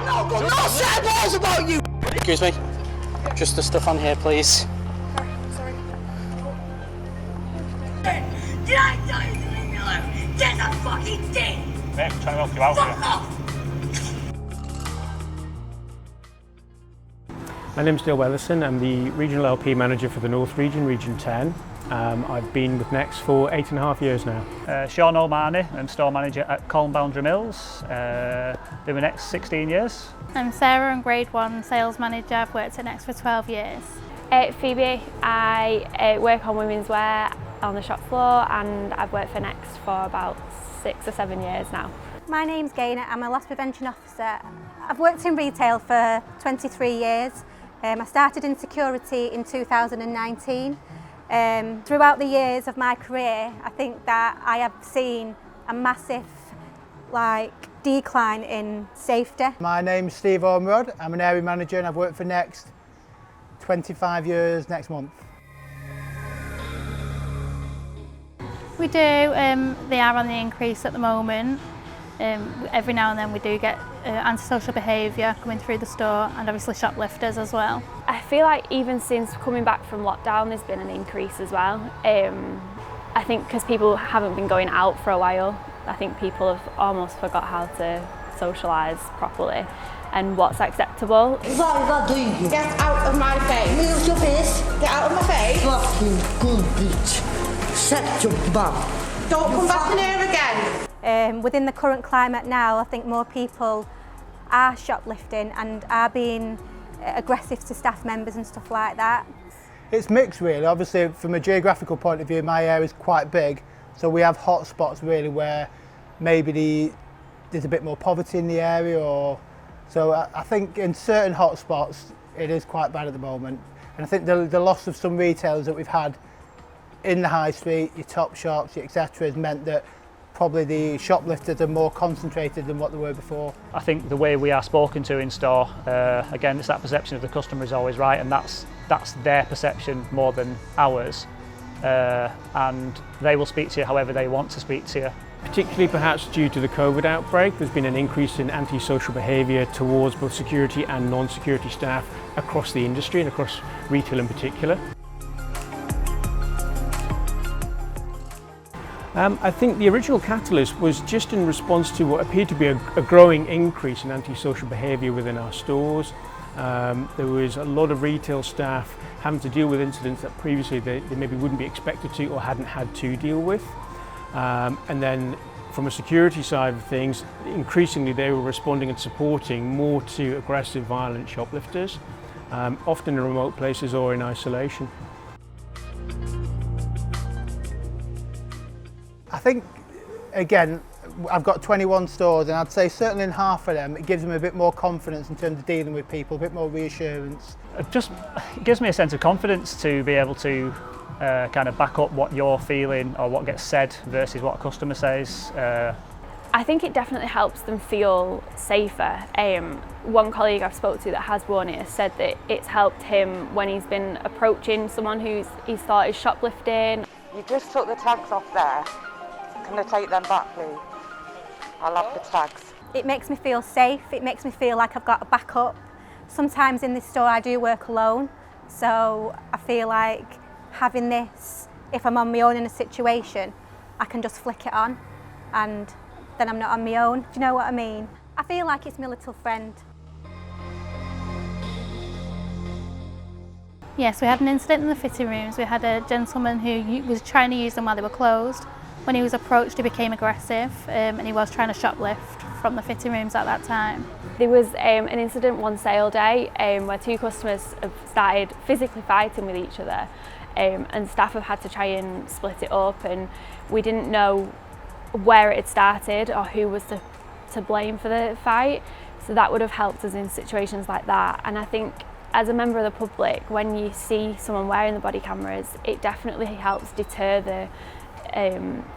No sad balls about you! Excuse me. Just the stuff on here, please. Sorry. Did I tell you to leave me alone? Get the fucking thing! Mate, I'm trying to help you out Fuck here. off! My name's Dale Weatherson. I'm the Regional LP Manager for the North Region, Region 10. I've been with Next for 8.5 years now. Sean O'Mahony, I'm Store Manager at Colne Boundary Mills. Been with Next 16 years. I'm Sarah, I'm Grade 1 Sales Manager. I've worked at Next for 12 years. Phoebe, I work on women's wear on the shop floor and I've worked for Next for about 6 or 7 years now. My name's Gaynor, I'm a loss prevention officer. I've worked in retail for 23 years. I started in security in 2019. Throughout the years of my career, I think that I have seen a massive decline in safety. My name's Steve Ormerod, I'm an area manager and I've worked for Next 25 years next month. We do, they are on the increase at the moment. Every now and then we do get antisocial behaviour coming through the store and obviously shoplifters as well. I feel like even since coming back from lockdown there's been an increase as well. I think because people haven't been going out for a while, I think people have almost forgot how to socialise properly and what's acceptable. What is that doing you? Get out of my face. Move your face. Get out of my face. Fucking good bitch. Shut your bum. Don't come back in here again. Within the current climate now, I think more people are shoplifting and are being aggressive to staff members and stuff like that. It's mixed really, obviously from a geographical point of view my area is quite big, so we have hot spots really where maybe there's a bit more poverty in the area, or so I think in certain hot spots it is quite bad at the moment. And I think the loss of some retailers that we've had in the high street, your top shops, etc. has meant that probably the shoplifters are more concentrated than what they were before. I think the way we are spoken to in store, again, it's that perception of the customer is always right, and that's their perception more than ours. And they will speak to you however they want to speak to you. Particularly perhaps due to the COVID outbreak, there's been an increase in antisocial behaviour towards both security and non-security staff across the industry and across retail in particular. I think the original catalyst was just in response to what appeared to be a growing increase in antisocial behaviour within our stores. There was a lot of retail staff having to deal with incidents that previously they maybe wouldn't be expected to or hadn't had to deal with. And then from a security side of things, increasingly they were responding and supporting more to aggressive, violent shoplifters, often in remote places or in isolation. I think, again, I've got 21 stores and I'd say certainly in half of them it gives them a bit more confidence in terms of dealing with people, a bit more reassurance. It gives me a sense of confidence to be able to kind of back up what you're feeling or what gets said versus what a customer says. I think it definitely helps them feel safer. One colleague I've spoke to that has worn it has said that it's helped him when he's been approaching someone he's thought is shoplifting. You just took the tags off there. Can I take them back, please? I love the tags. It makes me feel safe, it makes me feel like I've got a backup. Sometimes in this store I do work alone, so I feel like having this, if I'm on my own in a situation, I can just flick it on and then I'm not on my own. Do you know what I mean? I feel like it's my little friend. Yes, we had an incident in the fitting rooms. We had a gentleman who was trying to use them while they were closed. When he was approached, he became aggressive and he was trying to shoplift from the fitting rooms at that time. There was an incident one sale day where two customers have started physically fighting with each other and staff have had to try and split it up, and we didn't know where it had started or who was to blame for the fight. So that would have helped us in situations like that. And I think as a member of the public, when you see someone wearing the body cameras, it definitely helps deter the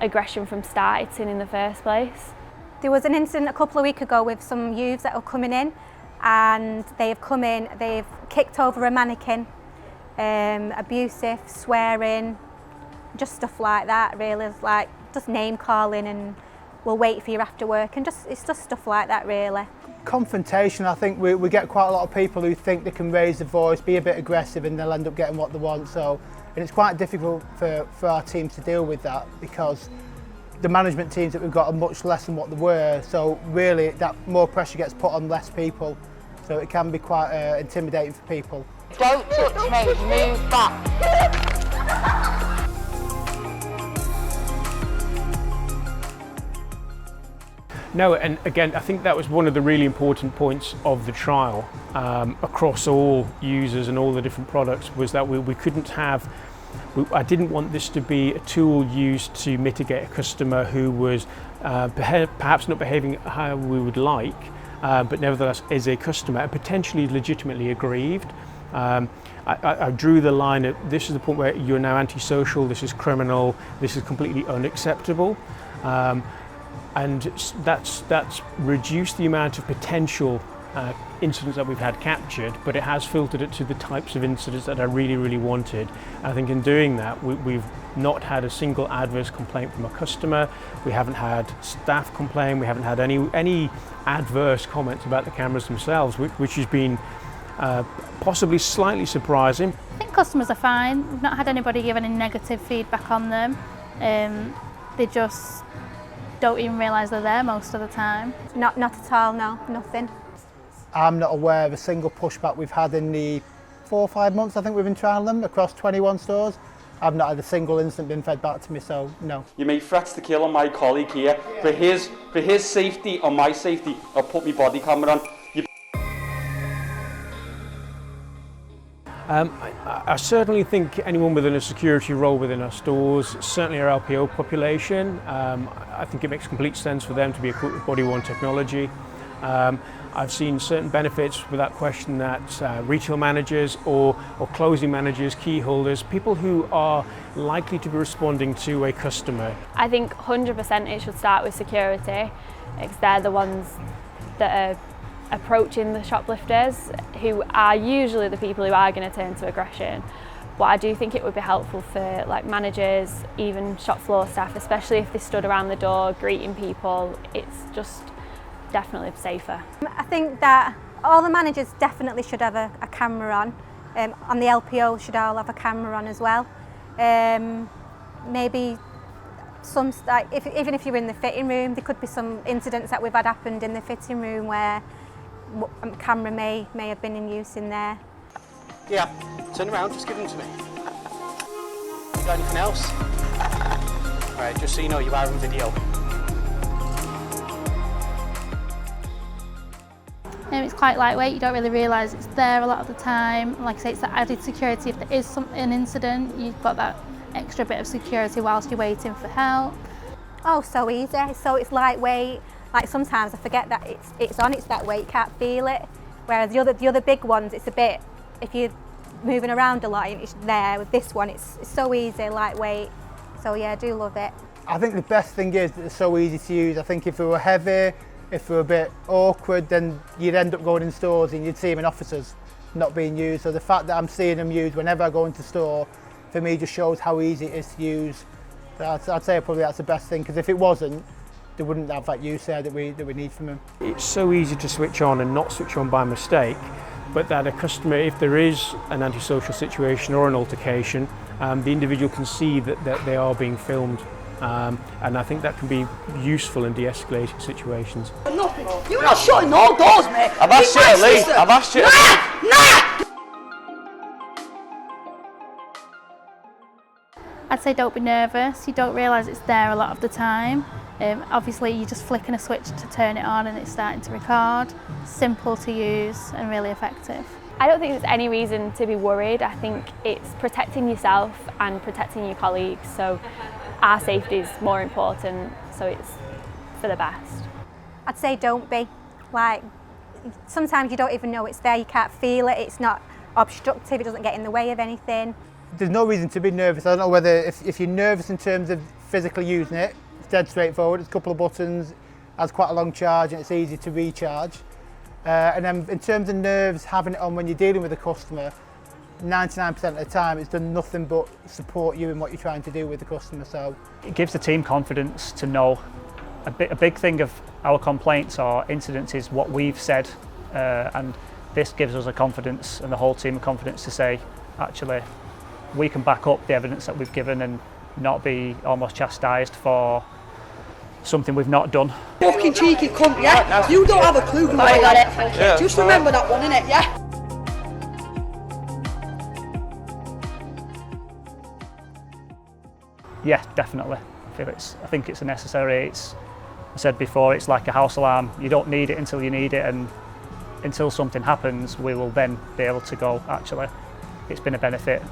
aggression from starting in the first place. There was an incident a couple of weeks ago with some youths that were coming in, and they've come in, they've kicked over a mannequin, abusive, swearing, just stuff like that really, like just name calling and we'll wait for you after work, and it's just stuff like that really. Confrontation, I think we get quite a lot of people who think they can raise the voice, be a bit aggressive, and they'll end up getting what they want. So, and it's quite difficult for our teams to deal with that, because the management teams that we've got are much less than what they were. So really, that more pressure gets put on less people. So it can be quite intimidating for people. Don't touch me, move back. No, and again, I think that was one of the really important points of the trial across all users and all the different products, was that we couldn't have, I didn't want this to be a tool used to mitigate a customer who was perhaps not behaving how we would like, but nevertheless is a customer and potentially legitimately aggrieved. I drew the line at, this is the point where you're now antisocial, this is criminal, this is completely unacceptable. And that's reduced the amount of potential incidents that we've had captured, but it has filtered it to the types of incidents that I really, really wanted. I think in doing that, we've not had a single adverse complaint from a customer. We haven't had staff complain. We haven't had any adverse comments about the cameras themselves, which has been possibly slightly surprising. I think customers are fine. We've not had anybody give any negative feedback on them. They just don't even realise they're there most of the time. Not at all, no, nothing. I'm not aware of a single pushback we've had in the 4 or 5 months I think we've been trialling them across 21 stores. I've not had a single incident been fed back to me, so no. You made threats to kill on my colleague here. For his safety or my safety, I'll put my body camera on. I certainly think anyone within a security role within our stores, certainly our LPO population, I think it makes complete sense for them to be equipped with body-worn technology. I've seen certain benefits without question that retail managers or closing managers, key holders, people who are likely to be responding to a customer. I think 100% it should start with security, because they're the ones that are approaching the shoplifters, who are usually the people who are going to turn to aggression. But I do think it would be helpful for like managers, even shop floor staff, especially if they stood around the door greeting people. It's just definitely safer. I think that all the managers definitely should have a camera on. On the LPO should all have a camera on as well. Maybe some, like, even if you're in the fitting room, there could be some incidents that we've had happened in the fitting room where a camera may have been in use in there. Yeah, turn around, just give them to me. You got anything else? Right, just so you know, you are on video. It's quite lightweight, you don't really realise it's there a lot of the time. Like I say, it's that added security. If there is an incident, you've got that extra bit of security whilst you're waiting for help. Oh, so easy. So it's lightweight. Like sometimes I forget that it's on, it's that weight, you can't feel it. Whereas the other big ones, it's a bit, if you're moving around a lot, it's there. With this one, it's so easy, lightweight. So yeah, I do love it. I think the best thing is that they're so easy to use. I think if they were heavy, if they were a bit awkward, then you'd end up going in stores and you'd see them in offices not being used. So the fact that I'm seeing them used whenever I go into store, for me just shows how easy it is to use. So I'd say probably that's the best thing, because if it wasn't, they wouldn't have that use there that we need from them. It's so easy to switch on and not switch on by mistake, but that a customer, if there is an antisocial situation or an altercation, the individual can see that they are being filmed. And I think that can be useful in de-escalating situations. Nothing. You're not shutting all doors, mate. I've asked you to leave. I've asked you to leave. Nah! I'd say don't be nervous. You don't realise it's there a lot of the time. Obviously, you're just flicking a switch to turn it on and it's starting to record. Simple to use and really effective. I don't think there's any reason to be worried. I think it's protecting yourself and protecting your colleagues. So our safety is more important, so it's for the best. I'd say don't be. Like, sometimes you don't even know it's there, you can't feel it, it's not obstructive, it doesn't get in the way of anything. There's no reason to be nervous. I don't know whether if you're nervous in terms of physically using it, it's dead straightforward. It's a couple of buttons, has quite a long charge and it's easy to recharge. And then in terms of nerves, having it on when you're dealing with a customer, 99% of the time it's done nothing but support you in what you're trying to do with the customer. So it gives the team confidence to know a big thing of our complaints or incidents is what we've said, and this gives us a confidence and the whole team a confidence to say, actually, we can back up the evidence that we've given and not be almost chastised for something we've not done. Fucking cheeky cunt, yeah? You don't have a clue who I got it. Yeah, just remember that one, innit, yeah? Yeah, definitely. I think it's a necessary. I said before, it's like a house alarm. You don't need it until you need it, and until something happens, we will then be able to go, actually, it's been a benefit.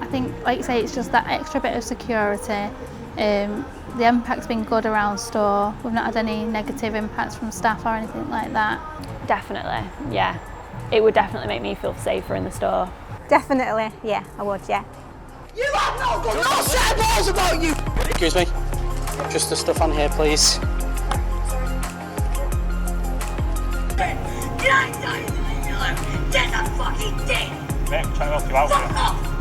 I think, like you say, it's just that extra bit of security. The impact's been good around store. We've not had any negative impacts from staff or anything like that. Definitely, yeah. It would definitely make me feel safer in the store. Definitely, yeah, I would, yeah. You have no set of balls about you! Excuse me, just the stuff on here, please. Did I tell you to leave me alone? Get the fucking thing! Mate, I'm trying to help you out Fuck off!